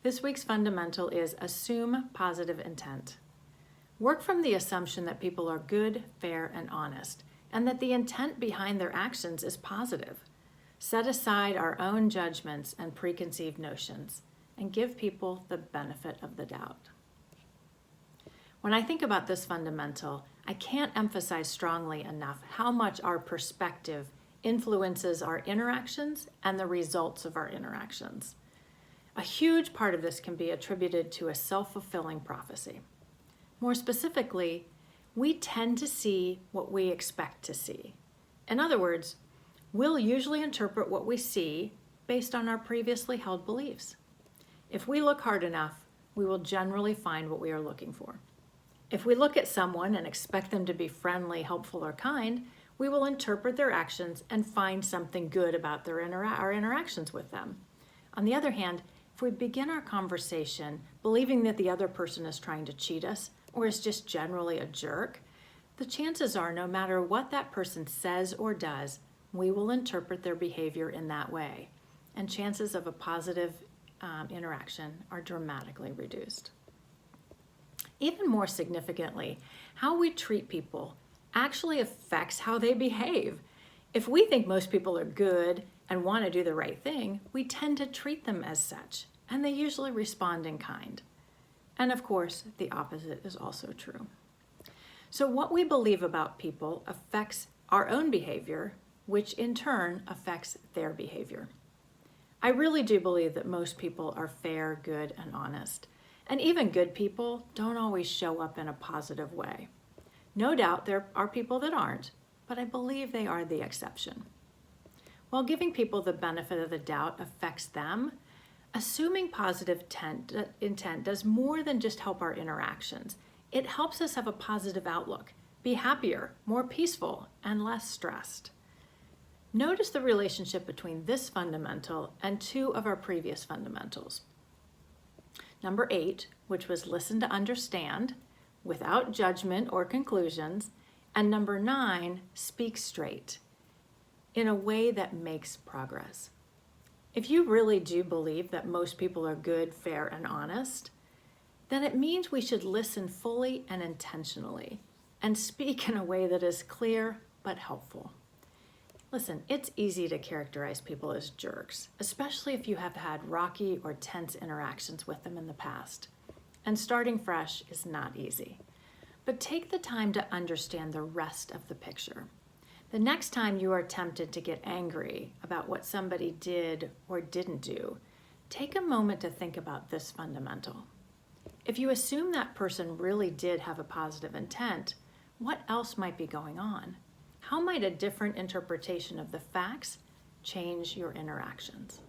This week's fundamental is assume positive intent. Work from the assumption that people are good, fair, and honest, and that the intent behind their actions is positive. Set aside our own judgments and preconceived notions, and give people the benefit of the doubt. When I think about this fundamental, I can't emphasize strongly enough how much our perspective influences our interactions and the results of our interactions. A huge part of this can be attributed to a self-fulfilling prophecy. More specifically, we tend to see what we expect to see. In other words, we'll usually interpret what we see based on our previously held beliefs. If we look hard enough, we will generally find what we are looking for. If we look at someone and expect them to be friendly, helpful, or kind, we will interpret their actions and find something good about our interactions with them. On the other hand, if we begin our conversation believing that the other person is trying to cheat us or is just generally a jerk, the chances are no matter what that person says or does, we will interpret their behavior in that way, and chances of a positive interaction are dramatically reduced. Even more significantly, how we treat people actually affects how they behave. If we think most people are good and want to do the right thing, we tend to treat them as such, and they usually respond in kind. And of course, the opposite is also true. So what we believe about people affects our own behavior, which in turn affects their behavior. I really do believe that most people are fair, good, and honest. And even good people don't always show up in a positive way. No doubt there are people that aren't, but I believe they are the exception. While giving people the benefit of the doubt affects them, assuming positive intent does more than just help our interactions. It helps us have a positive outlook, be happier, more peaceful, and less stressed. Notice the relationship between this fundamental and two of our previous fundamentals. Number 8, which was listen to understand, without judgment or conclusions, and number 9, speak straight, in a way that makes progress. If you really do believe that most people are good, fair, and honest, then it means we should listen fully and intentionally, and speak in a way that is clear but helpful. Listen, it's easy to characterize people as jerks, especially if you have had rocky or tense interactions with them in the past. And starting fresh is not easy. But take the time to understand the rest of the picture. The next time you are tempted to get angry about what somebody did or didn't do, take a moment to think about this fundamental. If you assume that person really did have a positive intent, what else might be going on? How might a different interpretation of the facts change your interactions?